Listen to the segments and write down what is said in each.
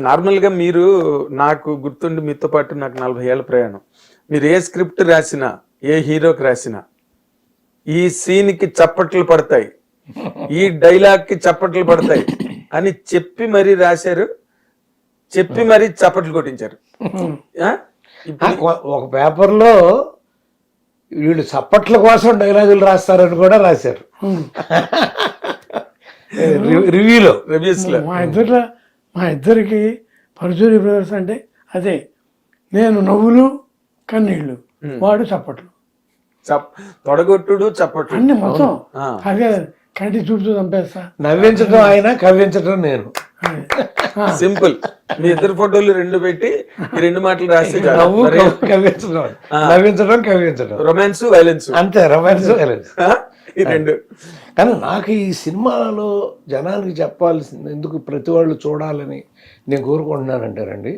Normal గా మీరు, నాకు గుర్తుండి మీతో పాటు నాకు 40 ఏళ్ల ప్రయాణం, మీరు ఏ స్క్రిప్ట్ రాసినా, ఏ హీరోకి రాసినా, ఈ సీన్ కి చప్పట్లు పడతాయి, ఈ డైలాగ్ కి చప్పట్లు పడతాయి అని చెప్పి మరీ రాశారు, చెప్పి మరీ చప్పట్లు కొట్టించారు. ఒక పేపర్లో వీళ్ళు చప్పట్ల కోసం డైలాగులు రాస్తారని కూడా రాశారు రివ్యూస్ లో. మా ఇద్దరికి పరుచూరి బ్రదర్స్ అంటే అదే, నేను నవ్వులు కన్నీళ్ళు, వాడు చప్పట్లు, తొడగొట్టుడు చప్పట్లు అన్ని మొత్తం అదే కంటి చూడుతూ చంపేస్తా. నవ్వించడం ఆయన, కవ్వించడం నేను. సింపుల్. మీ ఇద్దరు ఫోటోలు రెండు పెట్టి ఈ రెండు మాటలు రాసి, నవ్వు కవ్వించడం, నవ్వించడం కవ్వించడం, రొమాన్స్ వైలెన్స్, అంతే. రొమాన్స్ వైలెన్స్ ఈ రెండు. కానీ నాకు ఈ సినిమాలో జనానికి చెప్పాల్సింది, ఎందుకు ప్రతి వాళ్ళు చూడాలని నేను కోరుకుంటున్నానంటారండి,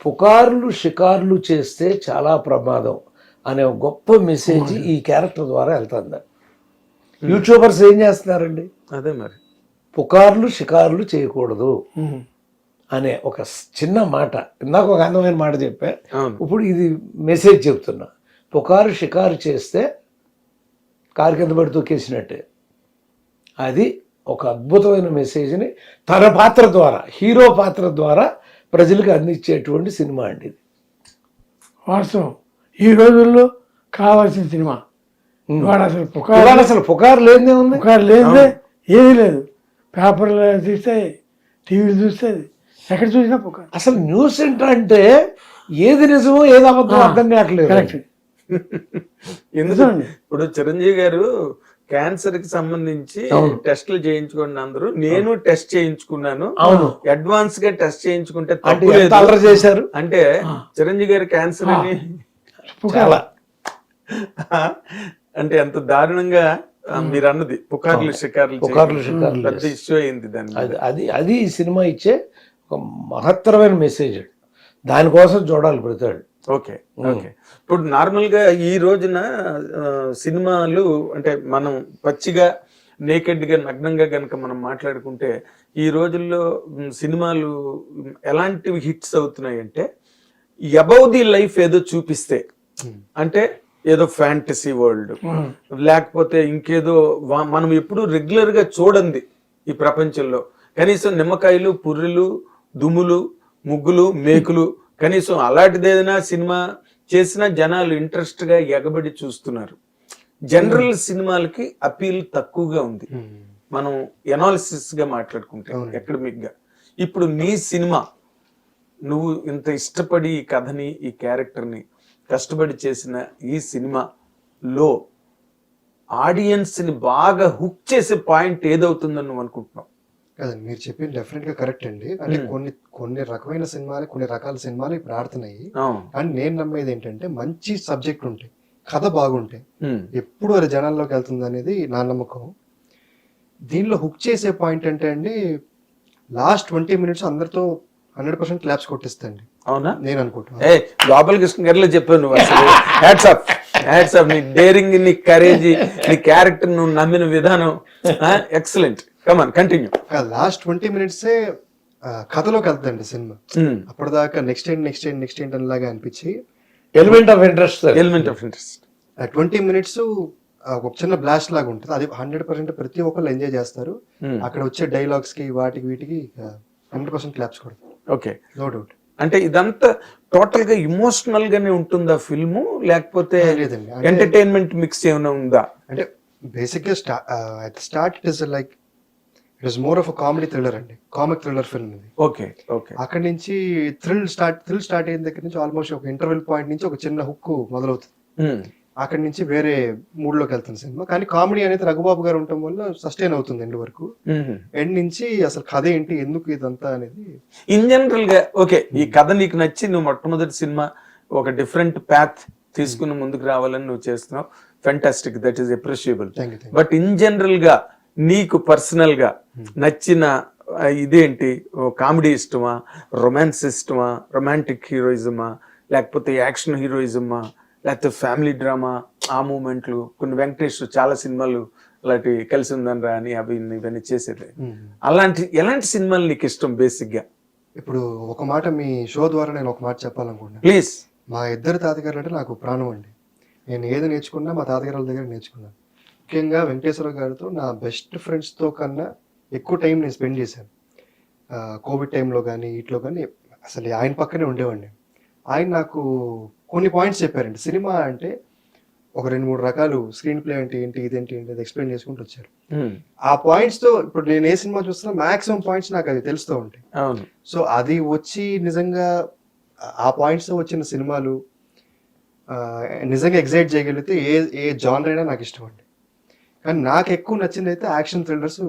పుకార్లు షికార్లు చేస్తే చాలా ప్రమాదం అనే ఒక గొప్ప మెసేజ్ ఈ క్యారెక్టర్ ద్వారా వెళ్తుంది. యూట్యూబర్స్ ఏం చేస్తున్నారండి, అదే మరి, పుకార్లు షికార్లు చేయకూడదు అనే ఒక చిన్న మాట. ఇందాక ఒక అందమైన మాట చెప్పా, ఇప్పుడు ఇది మెసేజ్ చెప్తున్నా. పుకారు షికారు చేస్తే కారు కింద పడి తొక్కేసినట్టే. అది ఒక అద్భుతమైన మెసేజ్ని తన పాత్ర ద్వారా, హీరో పాత్ర ద్వారా ప్రజలకు అందించేటువంటి సినిమా అండి ఇది. వాస్తవం. ఈ రోజుల్లో కావాల్సిన సినిమా. ఇవాళ అసలు పుకారు లేదే ఉంది, పుకారు లేదే ఏమీ లేదు. పేపర్లు చూస్తే, టీవీలు చూస్తే, ఎక్కడ చూసినా పుకారు. అసలు న్యూస్ ఏంటంటే ఏది నిజమో ఏది అబద్ధం అర్థం కావట్లేదు. కరెక్ట్. ఎందుకండి ఇప్పుడు చిరంజీవి గారు క్యాన్సర్ కి సంబంధించి టెస్టులు చేయించుకోండి అందరూ, నేను టెస్ట్ చేయించుకున్నాను, అడ్వాన్స్ గా టెస్ట్ చేయించుకుంటే తప్పు చేశారు అంటే చిరంజీవి గారు క్యాన్సర్ అని చాలా అంటే ఎంత దారుణంగా మీరు అన్నది, పుకార్లు షికార్లు పెద్ద ఇష్యూ అయింది దాన్ని. అది ఈ సినిమా ఇచ్చే ఒక మహత్తరమైన మెసేజ్. దానికోసం చూడాలి ప్రతివాడు. Okay okay. ఇప్పుడు నార్మల్ గా ఈ రోజున సినిమాలు అంటే మనం పచ్చిగా నేకెడ్ గా నగ్నంగా గనక మనం మాట్లాడుకుంటే, ఈ రోజుల్లో సినిమాలు ఎలాంటివి హిట్స్ అవుతున్నాయి అంటే, అబౌవ్ ది లైఫ్ ఏదో చూపిస్తే, అంటే ఏదో ఫ్యాంటసీ వరల్డ్, లేకపోతే ఇంకేదో మనం ఎప్పుడు రెగ్యులర్ గా చూడండి ఈ ప్రపంచంలో. కనీసం నిమ్మకాయలు, పుర్రెలు, దుమ్ములు, ముగ్గులు, మేకులు, కనీసం అలాంటిది ఏదైనా సినిమా చేసినా జనాలు ఇంట్రెస్ట్ గా ఎగబడి చూస్తున్నారు. జనరల్ సినిమాలకి అపీల్ తక్కువగా ఉంది మనం ఎనాలిసిస్ గా మాట్లాడుకుంటే, ఎకడమిక్ గా. ఇప్పుడు నీ సినిమా, నువ్వు ఇంత ఇష్టపడి ఈ కథని, ఈ క్యారెక్టర్ని కష్టపడి చేసిన ఈ సినిమాలో ఆడియన్స్ ని బాగా హుక్ చేసే పాయింట్ ఏదవుతుందని నువ్వు అనుకుంటున్నావు? కదండి, మీరు చెప్పింది డెఫినెట్ గా కరెక్ట్ అండి. అంటే కొన్ని రకమైన సినిమాలు, కొన్ని రకాల సినిమాలు ఇప్పుడు ఆడుతున్నాయి. అండ్ నేను నమ్మేది ఏంటంటే, మంచి సబ్జెక్ట్ ఉంటే, కథ బాగుంటే ఎప్పుడు అది జనాల్లోకి వెళ్తుంది అనేది నా నమ్మకం. దీనిలో హుక్ చేసే పాయింట్ అంటే అండి, లాస్ట్ 20 minutes అందరితో 100% క్లాప్స్ కొట్టిస్తండి. అవునా? నేను అనుకుంటున్నాను. లోపల కృష్ణ గారిలో చెప్పాను నువ్వు అసలు. Hats off, hats off. నీ డేరింగ్, నీ కరేజ్, నీ క్యారెక్టర్, నువ్వు నమ్మిన విధానం excellent. Come on, continue. Last 20 minutes కథలోకి వెళ్తుందండి సినిమా. అప్పటిదాకా నెక్స్ట్ ఏంటి అనేలాగా అనిపించి ఎలిమెంట్ ఆఫ్ ఇంట్రెస్ట్ 20 minutes ఒక చిన్న బ్లాస్ట్ లాగా ఉంటుంది. అది 100% ప్రతి ఒక్కళ్ళు ఎంజాయ్ చేస్తారు. అక్కడ వచ్చే డైలాగ్స్ కి వాటికి వీటికి 100% క్లాప్స్ కొడతారు. Okay, no doubt. అంటే ఇదంతా టోటల్ గా ఇమోషనల్ గానే ఉంటుందా ఫిల్మ్, లేకపోతే లేదండి ఎంటర్టైన్మెంట్ మిక్స్ ఏమైనా ఉందా? అంటే బేసిక్ గా at start it is more of comedy thriller అండి, కామిక్ థ్రిల్లర్ ఫిల్మ్ ఇది. Okay okay. అక్కడ నుంచి థ్రిల్ స్టార్ట్ అయిన దగ్గర నుంచి ఆల్మోస్ట్ ఒక ఇంటర్వెల్ పాయింట్ నుంచి ఒక చిన్న హుక్ మొదలవుతుంది. అక్కడి నుంచి వేరే మూడ్ లోకి వెళ్తుంది సినిమా. కానీ కామెడీ అనేది రఘుబాబు గారు ఉండటం వల్ల సస్టైన్ అవుతుంది ఎండ్ వరకు. ఎండ్ నుంచి అసలు కథ ఏంటి, ఎందుకు ఇదంతా అనేది ఇన్ జనరల్ గా. ఓకే, ఈ కథ నీకు నచ్చి నువ్వు మొట్టమొదటి సినిమా ఒక డిఫరెంట్ పాత్ తీసుకుని ముందుకు రావాలని నువ్వు చేస్తున్నావు. Fantastic, that is appreciable. But in general గా నీకు పర్సనల్ గా నచ్చిన ఇదేంటి? కామెడీ ఇష్టమా, రొమాన్స్ ఇష్టమా, రొమాంటిక్ హీరోయిజమా, లేకపోతే యాక్షన్ హీరోయిజమా, లేకపోతే ఫ్యామిలీ డ్రామా, ఆ మూమెంట్లు? కొన్ని వెంకటేష్ చాలా సినిమాలు అలాంటి కలిసి ఉందని రా అని అవి ఇవన్నీ చేసేది. ఎలాంటి సినిమాలు నీకు ఇష్టం బేసిక్ గా? ఇప్పుడు ఒక మాట మీ షో ద్వారా నేను ఒక మాట చెప్పాలనుకుంటున్నాను. ప్లీజ్. మా ఇద్దరు తాతగారులు అంటే నాకు ప్రాణం అండి. నేను ఏది నేర్చుకున్నా మా తాతగారుల దగ్గర నేర్చుకున్నాను. ముఖ్యంగా వెంకటేశ్వర గారితో నా బెస్ట్ ఫ్రెండ్స్తో కన్నా ఎక్కువ టైం నేను స్పెండ్ చేశాను. కోవిడ్ టైంలో కానీ వీటిలో కానీ అసలు ఆయన పక్కనే ఉండేవాడిని. ఆయన నాకు కొన్ని పాయింట్స్ చెప్పారండి. సినిమా అంటే ఒక 2-3 రకాలు, స్క్రీన్ ప్లే అంటే ఏంటి, ఇదేంటి ఏంటి అది ఎక్స్ప్లెయిన్ చేసుకుంటూ వచ్చారు. ఆ పాయింట్స్తో ఇప్పుడు నేను ఏ సినిమా చూస్తున్నా మాక్సిమం పాయింట్స్ నాకు అది తెలుస్తూ ఉంటాయి. అవును. సో అది వచ్చి నిజంగా ఆ పాయింట్స్తో వచ్చిన సినిమాలు నిజంగా ఎగ్జైట్ చేయగలిగితే ఏ జానర్ అయినా నాకు ఇష్టం అండి. కానీ నాకు ఎక్కువ నచ్చింది అయితే యాక్షన్ థ్రిల్లర్స్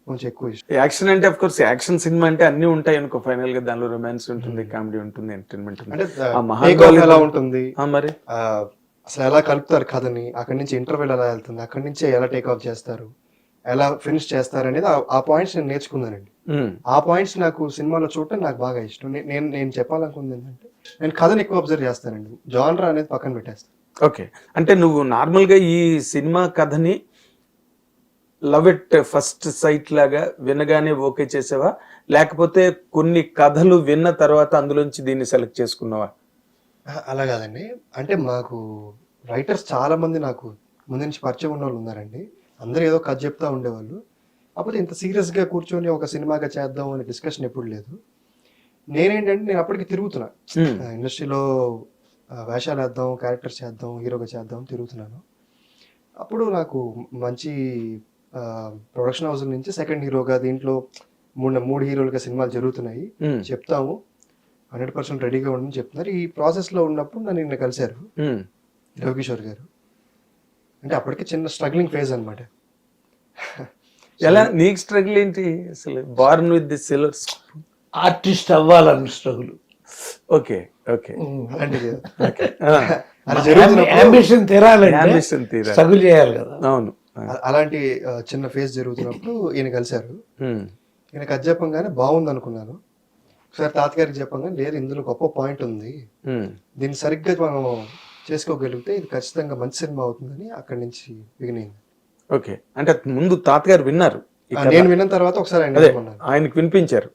కొంచెం ఎక్కువ ఇష్టం. యాక్షన్ అంటే ఆఫ్ కోర్స్ యాక్షన్ సినిమా అంటే అన్ని ఉంటాయి అనుకో. ఫైనల్ గా దానిలో రొమాన్స్ ఉంటుంది, కామెడీ ఉంటుంది, ఎంటర్టైన్మెంట్ ఉంటుంది. అంటే ఆ టేక్ ఆఫ్ ఎలా ఉంటుంది, మరి అసలు ఎలా కలుపుతారు కథని, అక్కడి నుంచి ఇంటర్వెల్ ఎలా వెళ్తుంది, అక్కడి నుంచి ఎలా టేక్ ఆఫ్ చేస్తారు, ఎలా ఫినిష్ చేస్తారు అనేది ఆ పాయింట్స్ నేను నేర్చుకున్నానండి. ఆ పాయింట్స్ నాకు సినిమాలో చూడటం నాకు బాగా ఇష్టం. నేను చెప్పాలనుకుంది ఏంటంటే నేను కథను ఎక్కువ అబ్జర్వ్ చేస్తానండి, జానర్ అనేది పక్కన పెట్టేస్తాను. ఓకే. అంటే నువ్వు నార్మల్ గా ఈ సినిమా కథని లవ్ ఇట్ ఫస్ట్ సైట్ లాగా వినగానే ఓకే చేసావా, లేకపోతే కొన్ని కథలు విన్న తర్వాత అందులోంచి దీన్ని సెలెక్ట్ చేసుకున్నావా? అలా కాదండి. అంటే మాకు రైటర్స్ చాలా మంది నాకు ముందు నుంచి పరిచయం ఉన్న వాళ్ళు ఉన్నారండి. అందరూ ఏదో కథ చెప్తా ఉండేవాళ్ళు. కాకపోతే ఇంత సీరియస్గా కూర్చొని ఒక సినిమాగా చేద్దాం అనే డిస్కషన్ ఎప్పుడు లేదు. నేనేంటంటే నేను అప్పటికి తిరుగుతున్నా ఇండస్ట్రీలో, వేషాలు వేద్దాం, క్యారెక్టర్స్ చేద్దాం, హీరోగా చేద్దాం తిరుగుతున్నాను. అప్పుడు నాకు మంచి ప్రొడక్షన్ హౌస్ నుంచి సెకండ్ హీరోగా దీంట్లో 3 హీరోలుగా సినిమాలు జరుగుతున్నాయి, చెప్తాము 100% రెడీగా ఉండని చెప్తున్నారు. ఈ ప్రాసెస్లో ఉన్నప్పుడు నన్ను నిన్న కలిశారు రవికిషోర్ గారు. అంటే అప్పటికే చిన్న స్ట్రగ్లింగ్ ఫేజ్ అనమాట. ఎలా నీకు స్ట్రగుల్ ఏంటి అసలు? Born with the silver artist అవ్వాలన్న స్ట్రగుల్. Okay okay. అలాంటిది అంబిషన్ తీరాలంటే స్ట్రగుల్ చేయాలి కదా. అవును. అలాంటి చిన్న ఫేజ్ జరుగుతున్నప్పుడు ఈయన కలిశారు. ఈయనకి అది చెప్పంగానే బాగుంది అనుకున్నాను. ఒకసారి తాతగారికి చెప్పంగానే లేదు, ఇందులో గొప్ప పాయింట్ ఉంది, దీన్ని సరిగ్గా మనం చేసుకోగలిగితే ఇది ఖచ్చితంగా మంచి సినిమా అవుతుందని అక్కడి నుంచి బిగినింగ్. ఓకే. అంటే ముందు తాతగారు విన్నారు, నేను విన్న తర్వాత ఒకసారి ఆయనకు వినిపించారు.